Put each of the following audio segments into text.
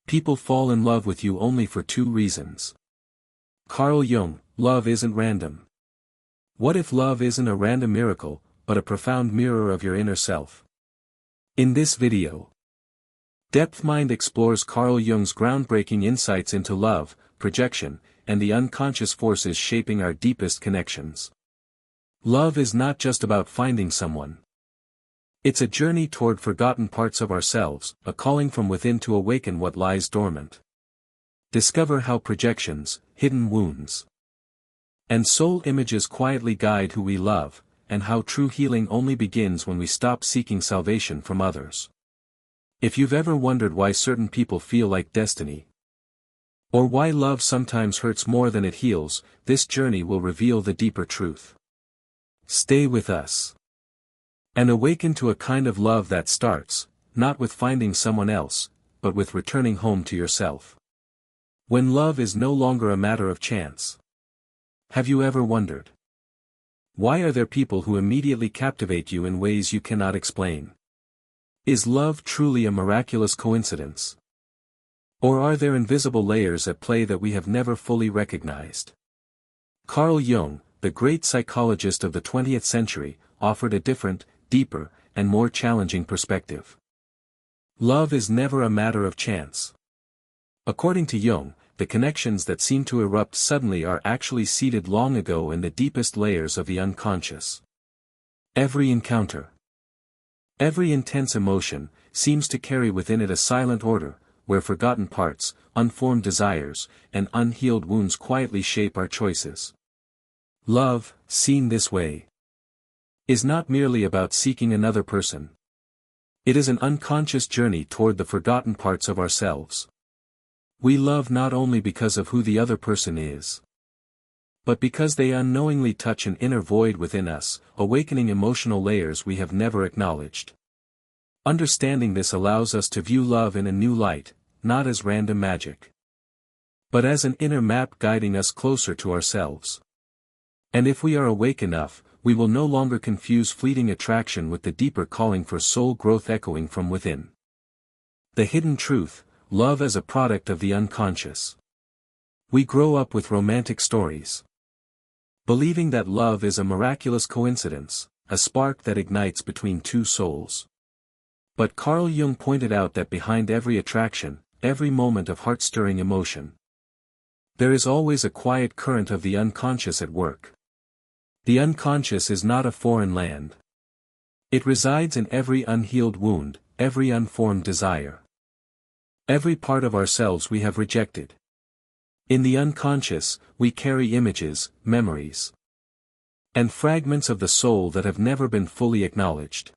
People fall in love with you only for two reasons. Carl Jung, love isn't random. What if love isn't a random miracle, but a profound mirror of your inner self? In this video, DepthMind explores Carl Jung's groundbreaking insights into love, projection, and the unconscious forces shaping our deepest connections. Love is not just about finding someone. It's a journey toward forgotten parts of ourselves, a calling from within to awaken what lies dormant. Discover how projections, hidden wounds, and soul images quietly guide who we love, and how true healing only begins when we stop seeking salvation from others. If you've ever wondered why certain people feel like destiny, or why love sometimes hurts more than it heals, this journey will reveal the deeper truth. Stay with us and awaken to a kind of love that starts, not with finding someone else, but with returning home to yourself. When love is no longer a matter of chance. Have you ever wondered? Why are there people who immediately captivate you in ways you cannot explain? Is love truly a miraculous coincidence? Or are there invisible layers at play that we have never fully recognized? Carl Jung, the great psychologist of the 20th century, offered a different, deeper, and more challenging perspective. Love is never a matter of chance. According to Jung, the connections that seem to erupt suddenly are actually seated long ago in the deepest layers of the unconscious. Every encounter, every intense emotion, seems to carry within it a silent order, where forgotten parts, unformed desires, and unhealed wounds quietly shape our choices. Love, seen this way, is not merely about seeking another person. It is an unconscious journey toward the forgotten parts of ourselves. We love not only because of who the other person is, but because they unknowingly touch an inner void within us, awakening emotional layers we have never acknowledged. Understanding this allows us to view love in a new light, not as random magic, but as an inner map guiding us closer to ourselves. And if we are awake enough, we will no longer confuse fleeting attraction with the deeper calling for soul growth echoing from within. The hidden truth: love as a product of the unconscious. We grow up with romantic stories, believing that love is a miraculous coincidence, a spark that ignites between two souls. But Carl Jung pointed out that behind every attraction, every moment of heart-stirring emotion, there is always a quiet current of the unconscious at work. The unconscious is not a foreign land. It resides in every unhealed wound, every unformed desire, every part of ourselves we have rejected. In the unconscious, we carry images, memories, and fragments of the soul that have never been fully acknowledged.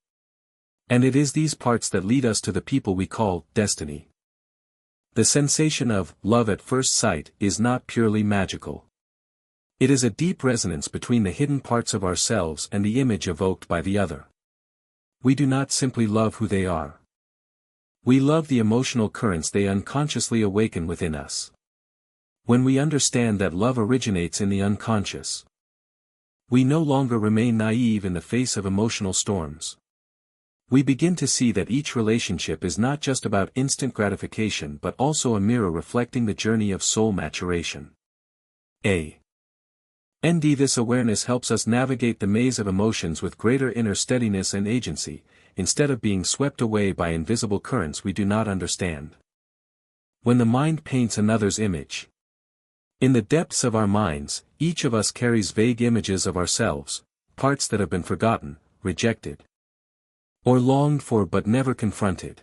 And it is these parts that lead us to the people we call destiny. The sensation of love at first sight is not purely magical. It is a deep resonance between the hidden parts of ourselves and the image evoked by the other. We do not simply love who they are. We love the emotional currents they unconsciously awaken within us. When we understand that love originates in the unconscious, we no longer remain naive in the face of emotional storms. We begin to see that each relationship is not just about instant gratification but also a mirror reflecting the journey of soul maturation. This awareness helps us navigate the maze of emotions with greater inner steadiness and agency, instead of being swept away by invisible currents we do not understand. When the mind paints another's image, in the depths of our minds, each of us carries vague images of ourselves, parts that have been forgotten, rejected, or longed for but never confronted.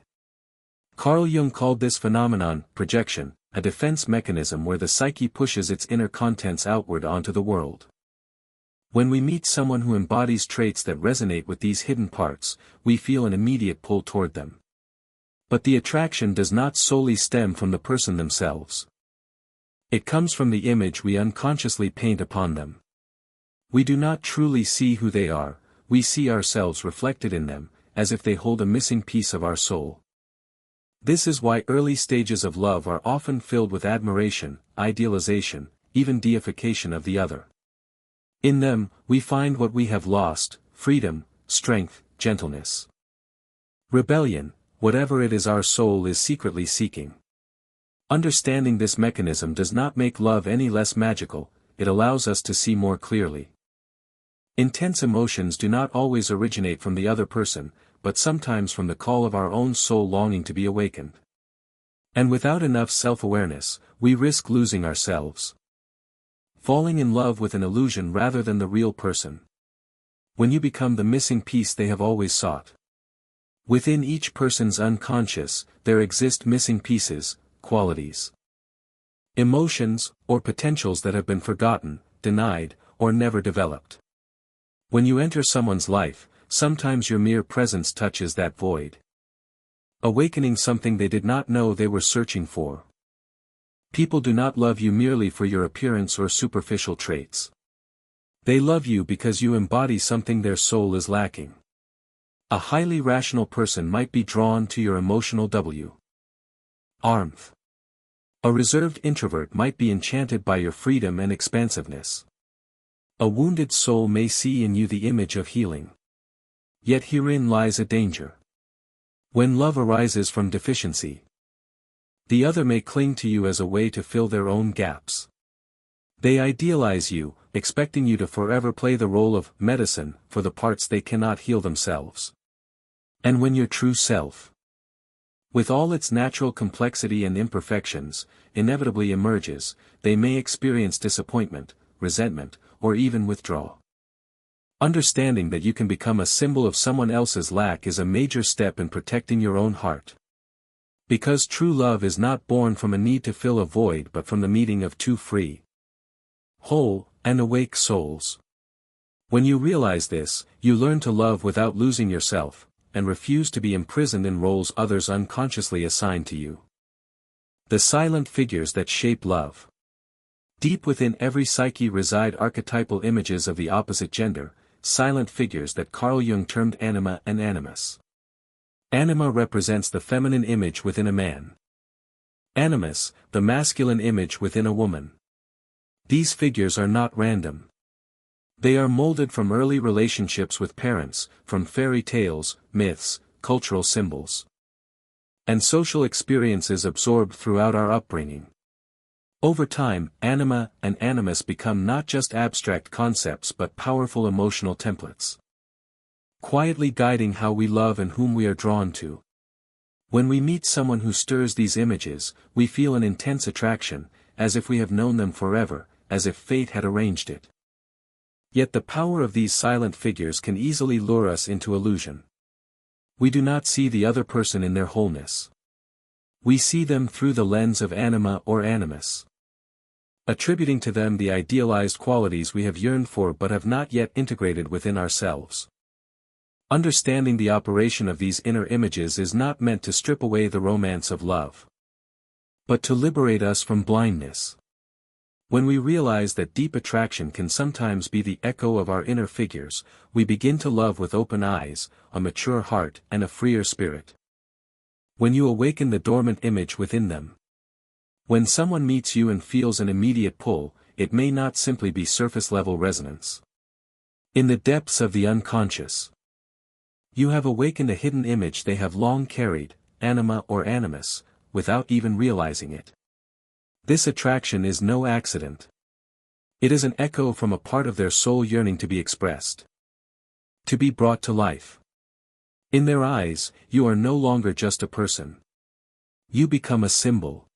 Carl Jung called this phenomenon projection, a defense mechanism where the psyche pushes its inner contents outward onto the world. When we meet someone who embodies traits that resonate with these hidden parts, we feel an immediate pull toward them. But the attraction does not solely stem from the person themselves. It comes from the image we unconsciously paint upon them. We do not truly see who they are, we see ourselves reflected in them, as if they hold a missing piece of our soul. This is why early stages of love are often filled with admiration, idealization, even deification of the other. In them, we find what we have lost: freedom, strength, gentleness, rebellion, whatever it is our soul is secretly seeking. Understanding this mechanism does not make love any less magical, it allows us to see more clearly. Intense emotions do not always originate from the other person, but sometimes from the call of our own soul longing to be awakened. And without enough self-awareness, we risk losing ourselves. Falling in love with an illusion rather than the real person. When you become the missing piece they have always sought. Within each person's unconscious, there exist missing pieces, qualities, emotions, or potentials that have been forgotten, denied, or never developed. When you enter someone's life, sometimes your mere presence touches that void, awakening something they did not know they were searching for. People do not love you merely for your appearance or superficial traits. They love you because you embody something their soul is lacking. A highly rational person might be drawn to your emotional warmth. A reserved introvert might be enchanted by your freedom and expansiveness. A wounded soul may see in you the image of healing. Yet herein lies a danger. When love arises from deficiency, the other may cling to you as a way to fill their own gaps. They idealize you, expecting you to forever play the role of medicine for the parts they cannot heal themselves. And when your true self, with all its natural complexity and imperfections, inevitably emerges, they may experience disappointment, resentment, or even withdrawal. Understanding that you can become a symbol of someone else's lack is a major step in protecting your own heart. Because true love is not born from a need to fill a void but from the meeting of two free, whole, and awake souls. When you realize this, you learn to love without losing yourself, and refuse to be imprisoned in roles others unconsciously assign to you. The silent figures that shape love. Deep within every psyche reside archetypal images of the opposite gender, silent figures that Carl Jung termed anima and animus. Anima represents the feminine image within a man. Animus, the masculine image within a woman. These figures are not random. They are molded from early relationships with parents, from fairy tales, myths, cultural symbols, and social experiences absorbed throughout our upbringing. Over time, anima and animus become not just abstract concepts but powerful emotional templates, quietly guiding how we love and whom we are drawn to. When we meet someone who stirs these images, we feel an intense attraction, as if we have known them forever, as if fate had arranged it. Yet the power of these silent figures can easily lure us into illusion. We do not see the other person in their wholeness. We see them through the lens of anima or animus, attributing to them the idealized qualities we have yearned for but have not yet integrated within ourselves. Understanding the operation of these inner images is not meant to strip away the romance of love, but to liberate us from blindness. When we realize that deep attraction can sometimes be the echo of our inner figures, we begin to love with open eyes, a mature heart, and a freer spirit. When you awaken the dormant image within them. When someone meets you and feels an immediate pull, it may not simply be surface-level resonance. In the depths of the unconscious, you have awakened a hidden image they have long carried, anima or animus, without even realizing it. This attraction is no accident. It is an echo from a part of their soul yearning to be expressed, to be brought to life. In their eyes, you are no longer just a person. You become a symbol,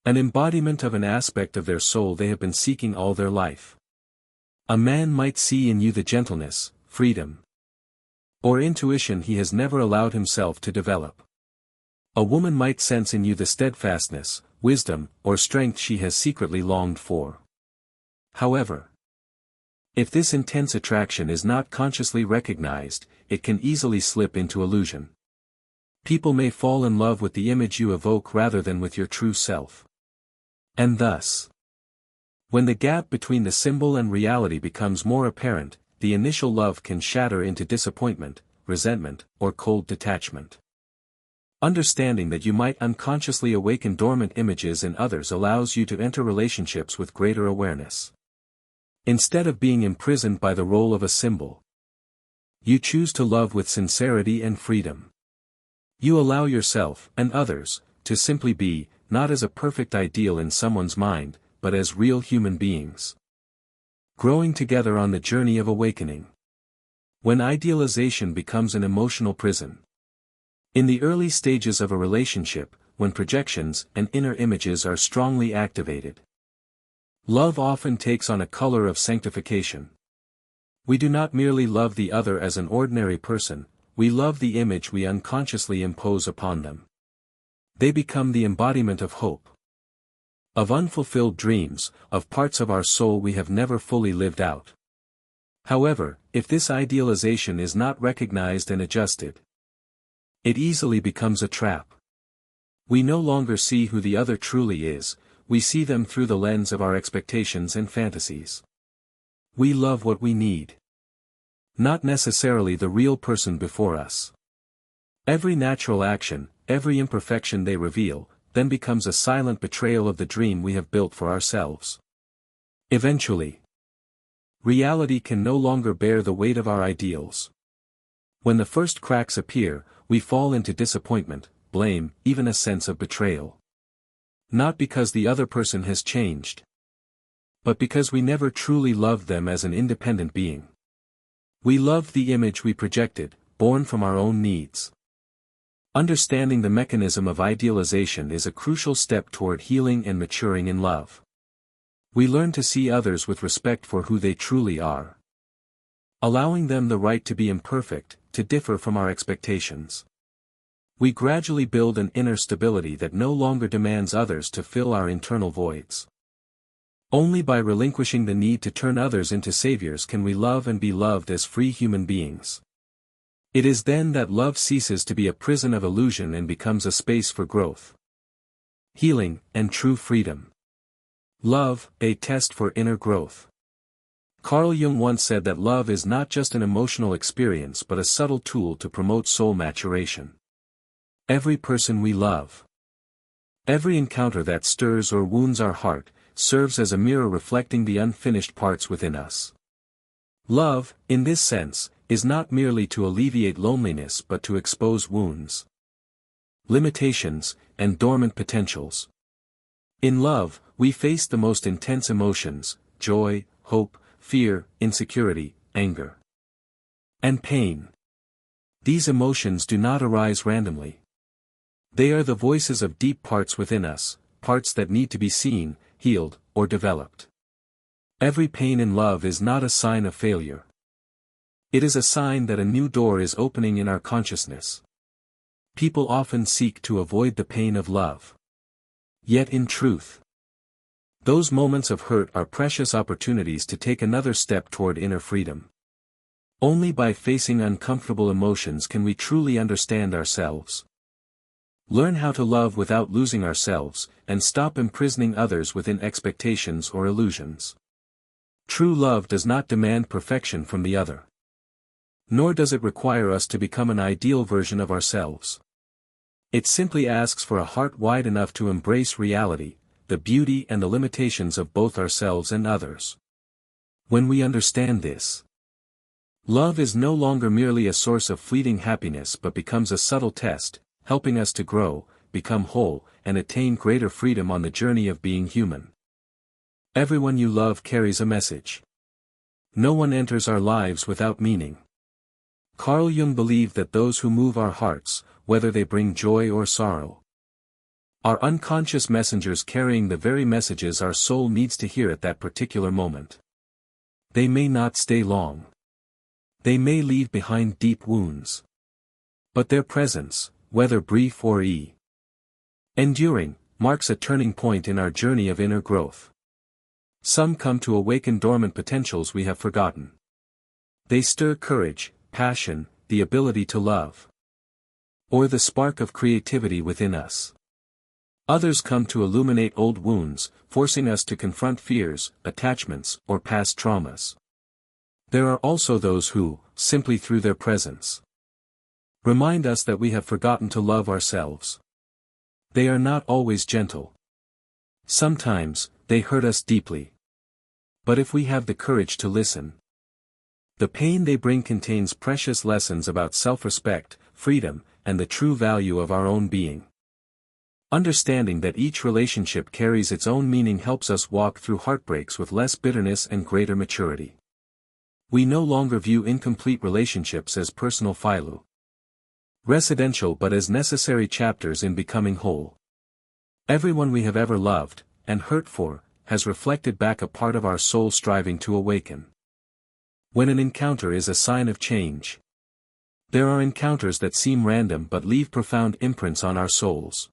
an embodiment of an aspect of their soul they have been seeking all their life. A man might see in you the gentleness, freedom, or intuition he has never allowed himself to develop. A woman might sense in you the steadfastness, wisdom, or strength she has secretly longed for. However, if this intense attraction is not consciously recognized, it can easily slip into illusion. People may fall in love with the image you evoke rather than with your true self. And thus, when the gap between the symbol and reality becomes more apparent, the initial love can shatter into disappointment, resentment, or cold detachment. Understanding that you might unconsciously awaken dormant images in others allows you to enter relationships with greater awareness. Instead of being imprisoned by the role of a symbol, you choose to love with sincerity and freedom. You allow yourself, and others, to simply be, not as a perfect ideal in someone's mind, but as real human beings. Growing together on the journey of awakening. When idealization becomes an emotional prison. In the early stages of a relationship, when projections and inner images are strongly activated, love often takes on a color of sanctification. We do not merely love the other as an ordinary person, we love the image we unconsciously impose upon them. They become the embodiment of hope, of unfulfilled dreams, of parts of our soul we have never fully lived out. However, if this idealization is not recognized and adjusted, it easily becomes a trap. We no longer see who the other truly is, we see them through the lens of our expectations and fantasies. We love what we need, not necessarily the real person before us. Every natural action, every imperfection they reveal, then becomes a silent betrayal of the dream we have built for ourselves. Eventually, reality can no longer bear the weight of our ideals. When the first cracks appear, we fall into disappointment, blame, even a sense of betrayal. Not because the other person has changed, but because we never truly loved them as an independent being. We loved the image we projected, born from our own needs. Understanding the mechanism of idealization is a crucial step toward healing and maturing in love. We learn to see others with respect for who they truly are, allowing them the right to be imperfect, to differ from our expectations. We gradually build an inner stability that no longer demands others to fill our internal voids. Only by relinquishing the need to turn others into saviors can we love and be loved as free human beings. It is then that love ceases to be a prison of illusion and becomes a space for growth, healing, and true freedom. Love, a test for inner growth. Carl Jung once said that love is not just an emotional experience but a subtle tool to promote soul maturation. Every person we love, every encounter that stirs or wounds our heart, serves as a mirror reflecting the unfinished parts within us. Love, in this sense, is not merely to alleviate loneliness but to expose wounds, limitations, and dormant potentials. In love, we face the most intense emotions: joy, hope, fear, insecurity, anger, and pain. These emotions do not arise randomly. They are the voices of deep parts within us, parts that need to be seen, healed, or developed. Every pain in love is not a sign of failure. It is a sign that a new door is opening in our consciousness. People often seek to avoid the pain of love. Yet in truth, those moments of hurt are precious opportunities to take another step toward inner freedom. Only by facing uncomfortable emotions can we truly understand ourselves, learn how to love without losing ourselves, and stop imprisoning others within expectations or illusions. True love does not demand perfection from the other, nor does it require us to become an ideal version of ourselves. It simply asks for a heart wide enough to embrace reality, the beauty and the limitations of both ourselves and others. When we understand this, love is no longer merely a source of fleeting happiness but becomes a subtle test, helping us to grow, become whole, and attain greater freedom on the journey of being human. Everyone you love carries a message. No one enters our lives without meaning. Carl Jung believed that those who move our hearts, whether they bring joy or sorrow, are unconscious messengers carrying the very messages our soul needs to hear at that particular moment. They may not stay long. They may leave behind deep wounds. But their presence, whether brief or enduring, marks a turning point in our journey of inner growth. Some come to awaken dormant potentials we have forgotten. They stir courage, passion, the ability to love, or the spark of creativity within us. Others come to illuminate old wounds, forcing us to confront fears, attachments, or past traumas. There are also those who, simply through their presence, remind us that we have forgotten to love ourselves. They are not always gentle. Sometimes, they hurt us deeply. But if we have the courage to listen, the pain they bring contains precious lessons about self-respect, freedom, and the true value of our own being. Understanding that each relationship carries its own meaning helps us walk through heartbreaks with less bitterness and greater maturity. We no longer view incomplete relationships as personal phyllo residential but as necessary chapters in becoming whole. Everyone we have ever loved, and hurt for, has reflected back a part of our soul striving to awaken. When an encounter is a sign of change. There are encounters that seem random but leave profound imprints on our souls.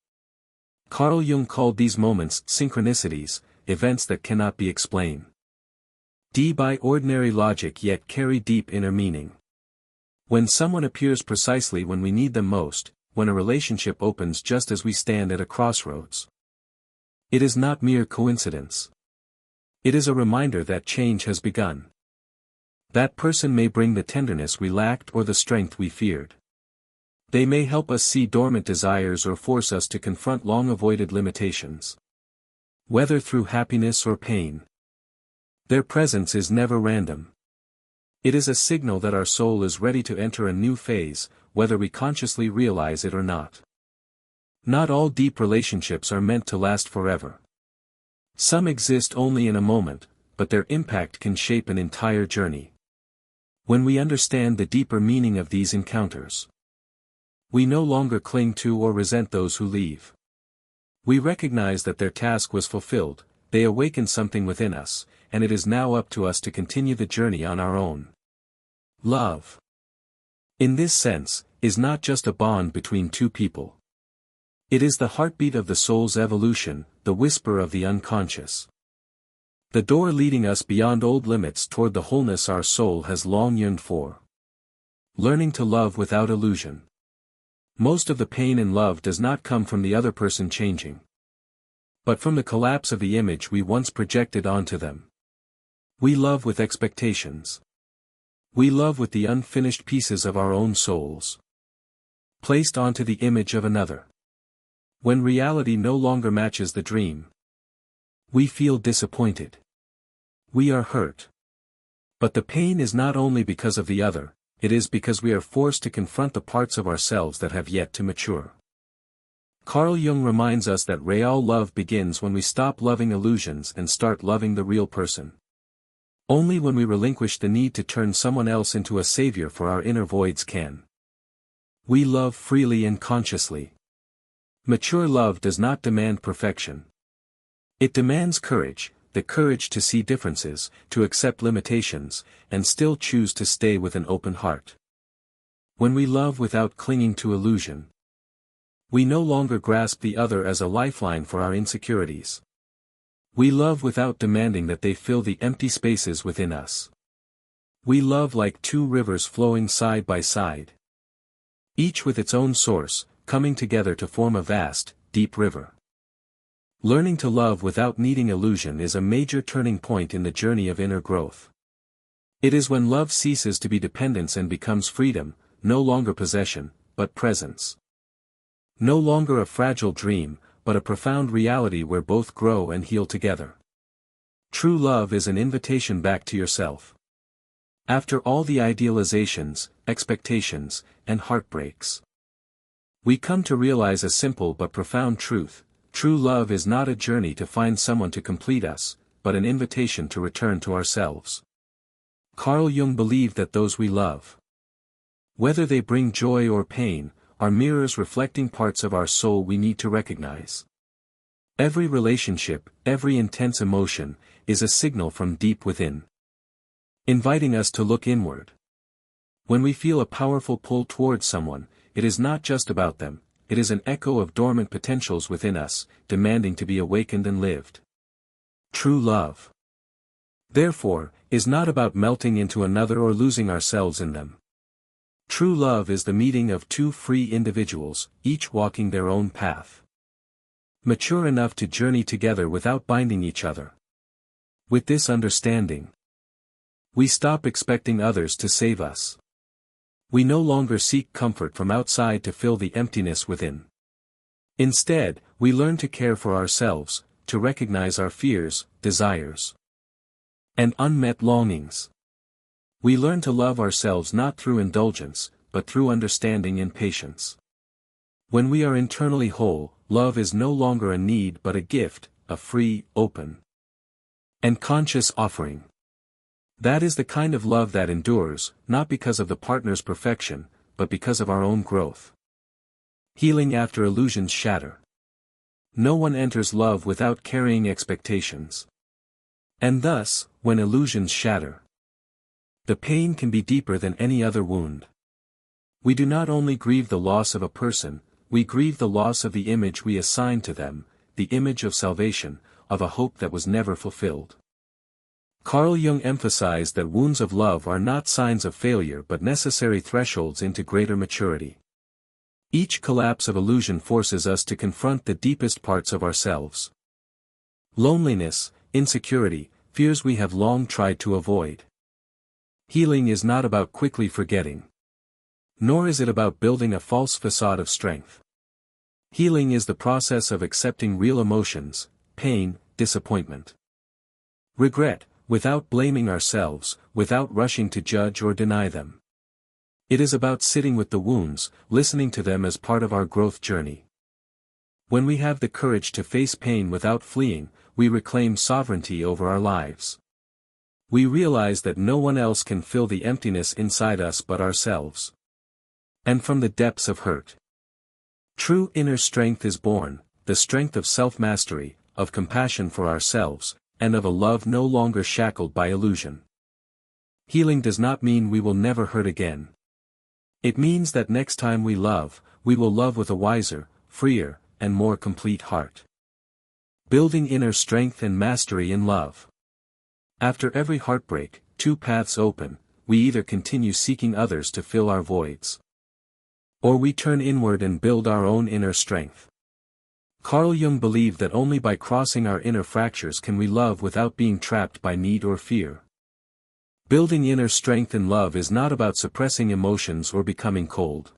Carl Jung called these moments synchronicities, events that cannot be explained by ordinary logic yet carry deep inner meaning. When someone appears precisely when we need them most, when a relationship opens just as we stand at a crossroads. It is not mere coincidence. It is a reminder that change has begun. That person may bring the tenderness we lacked or the strength we feared. They may help us see dormant desires or force us to confront long-avoided limitations. Whether through happiness or pain. Their presence is never random. It is a signal that our soul is ready to enter a new phase, whether we consciously realize it or not. Not all deep relationships are meant to last forever. Some exist only in a moment, but their impact can shape an entire journey. When we understand the deeper meaning of these encounters, we no longer cling to or resent those who leave. We recognize that their task was fulfilled, they awakened something within us, and it is now up to us to continue the journey on our own. Love, in this sense, is not just a bond between two people. It is the heartbeat of the soul's evolution, the whisper of the unconscious. The door leading us beyond old limits toward the wholeness our soul has long yearned for. Learning to love without illusion. Most of the pain in love does not come from the other person changing, but from the collapse of the image we once projected onto them. We love with expectations. We love with the unfinished pieces of our own souls, placed onto the image of another. When reality no longer matches the dream, we feel disappointed. We are hurt. But the pain is not only because of the other, it is because we are forced to confront the parts of ourselves that have yet to mature. Carl Jung reminds us that real love begins when we stop loving illusions and start loving the real person. Only when we relinquish the need to turn someone else into a savior for our inner voids can we love freely and consciously. Mature love does not demand perfection. It demands courage, the courage to see differences, to accept limitations, and still choose to stay with an open heart. When we love without clinging to illusion, we no longer grasp the other as a lifeline for our insecurities. We love without demanding that they fill the empty spaces within us. We love like two rivers flowing side by side, each with its own source, coming together to form a vast, deep river. Learning to love without needing illusion is a major turning point in the journey of inner growth. It is when love ceases to be dependence and becomes freedom, no longer possession, but presence. No longer a fragile dream, but a profound reality where both grow and heal together. True love is an invitation back to yourself. After all the idealizations, expectations, and heartbreaks, we come to realize a simple but profound truth: true love is not a journey to find someone to complete us, but an invitation to return to ourselves. Carl Jung believed that those we love, whether they bring joy or pain, are mirrors reflecting parts of our soul we need to recognize. Every relationship, every intense emotion, is a signal from deep within, inviting us to look inward. When we feel a powerful pull towards someone, it is not just about them, it is an echo of dormant potentials within us, demanding to be awakened and lived. True love, therefore, is not about melting into another or losing ourselves in them. True love is the meeting of two free individuals, each walking their own path, mature enough to journey together without binding each other. With this understanding, we stop expecting others to save us. We no longer seek comfort from outside to fill the emptiness within. Instead, we learn to care for ourselves, to recognize our fears, desires, and unmet longings. We learn to love ourselves not through indulgence, but through understanding and patience. When we are internally whole, love is no longer a need but a gift, a free, open, and conscious offering. That is the kind of love that endures, not because of the partner's perfection, but because of our own growth. Healing after illusions shatter. No one enters love without carrying expectations. And thus, when illusions shatter, the pain can be deeper than any other wound. We do not only grieve the loss of a person, we grieve the loss of the image we assign to them, the image of salvation, of a hope that was never fulfilled. Carl Jung emphasized that wounds of love are not signs of failure but necessary thresholds into greater maturity. Each collapse of illusion forces us to confront the deepest parts of ourselves. Loneliness, insecurity, fears we have long tried to avoid. Healing is not about quickly forgetting. Nor is it about building a false facade of strength. Healing is the process of accepting real emotions, pain, disappointment, regret, without blaming ourselves, without rushing to judge or deny them. It is about sitting with the wounds, listening to them as part of our growth journey. When we have the courage to face pain without fleeing, we reclaim sovereignty over our lives. We realize that no one else can fill the emptiness inside us but ourselves. And from the depths of hurt, true inner strength is born, the strength of self-mastery, of compassion for ourselves, and of a love no longer shackled by illusion. Healing does not mean we will never hurt again. It means that next time we will love with a wiser, freer, and more complete heart. Building inner strength and mastery in love. After every heartbreak, two paths open: we either continue seeking others to fill our voids, or we turn inward and build our own inner strength. Carl Jung believed that only by crossing our inner fractures can we love without being trapped by need or fear. Building inner strength in love is not about suppressing emotions or becoming cold.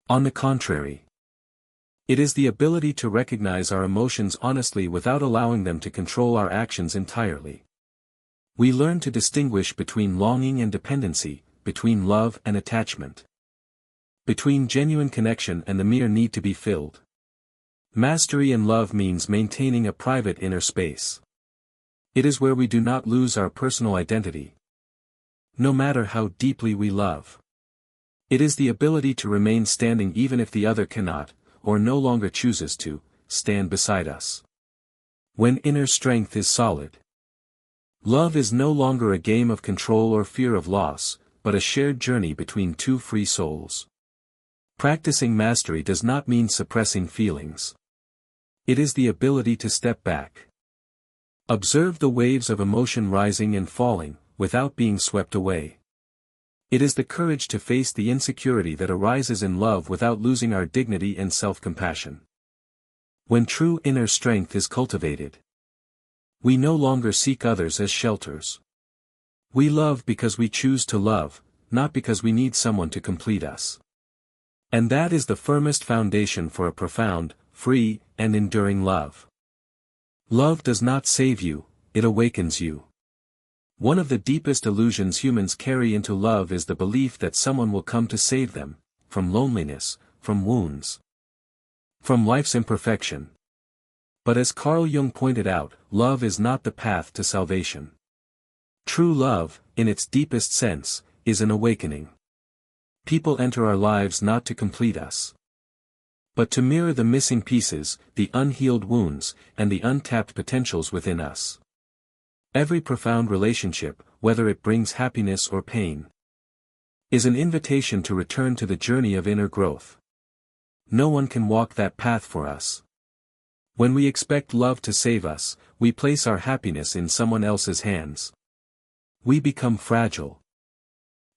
On the contrary, it is the ability to recognize our emotions honestly without allowing them to control our actions entirely. We learn to distinguish between longing and dependency, between love and attachment, between genuine connection and the mere need to be filled. Mastery in love means maintaining a private inner space. It is where we do not lose our personal identity, no matter how deeply we love. It is the ability to remain standing even if the other cannot, or no longer chooses to, stand beside us. When inner strength is solid, love is no longer a game of control or fear of loss, but a shared journey between two free souls. Practicing mastery does not mean suppressing feelings. It is the ability to step back. Observe the waves of emotion rising and falling, without being swept away. It is the courage to face the insecurity that arises in love without losing our dignity and self-compassion. When true inner strength is cultivated, we no longer seek others as shelters. We love because we choose to love, not because we need someone to complete us. And that is the firmest foundation for a profound, free, and enduring love. Love does not save you, it awakens you. One of the deepest illusions humans carry into love is the belief that someone will come to save them, from loneliness, from wounds, from life's imperfection. But as Carl Jung pointed out, love is not the path to salvation. True love, in its deepest sense, is an awakening. People enter our lives not to complete us, but to mirror the missing pieces, the unhealed wounds, and the untapped potentials within us. Every profound relationship, whether it brings happiness or pain, is an invitation to return to the journey of inner growth. No one can walk that path for us. When we expect love to save us, we place our happiness in someone else's hands. We become fragile,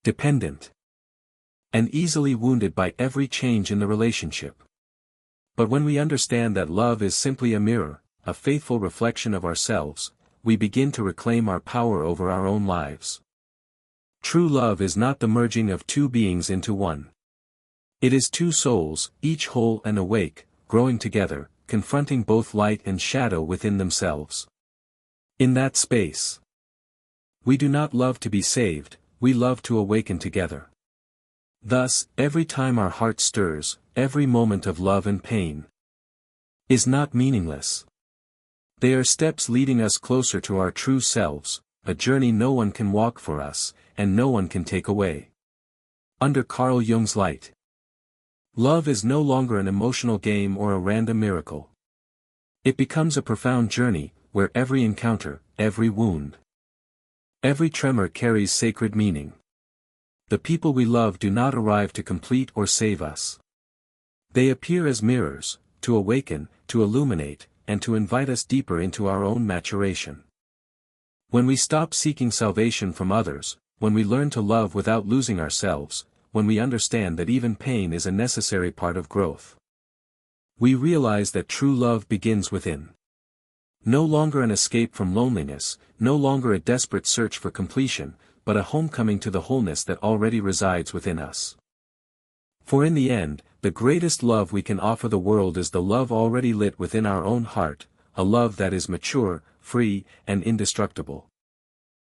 dependent, and easily wounded by every change in the relationship. But when we understand that love is simply a mirror, a faithful reflection of ourselves, we begin to reclaim our power over our own lives. True love is not the merging of two beings into one. It is two souls, each whole and awake, growing together, confronting both light and shadow within themselves. In that space, we do not love to be saved, we love to awaken together. Thus, every time our heart stirs, every moment of love and pain, is not meaningless. They are steps leading us closer to our true selves, a journey no one can walk for us, and no one can take away. Under Carl Jung's light, love is no longer an emotional game or a random miracle. It becomes a profound journey, where every encounter, every wound, every tremor carries sacred meaning. The people we love do not arrive to complete or save us. They appear as mirrors, to awaken, to illuminate, and to invite us deeper into our own maturation. When we stop seeking salvation from others, when we learn to love without losing ourselves, when we understand that even pain is a necessary part of growth, we realize that true love begins within. No longer an escape from loneliness, no longer a desperate search for completion, but a homecoming to the wholeness that already resides within us. For in the end, the greatest love we can offer the world is the love already lit within our own heart, a love that is mature, free, and indestructible.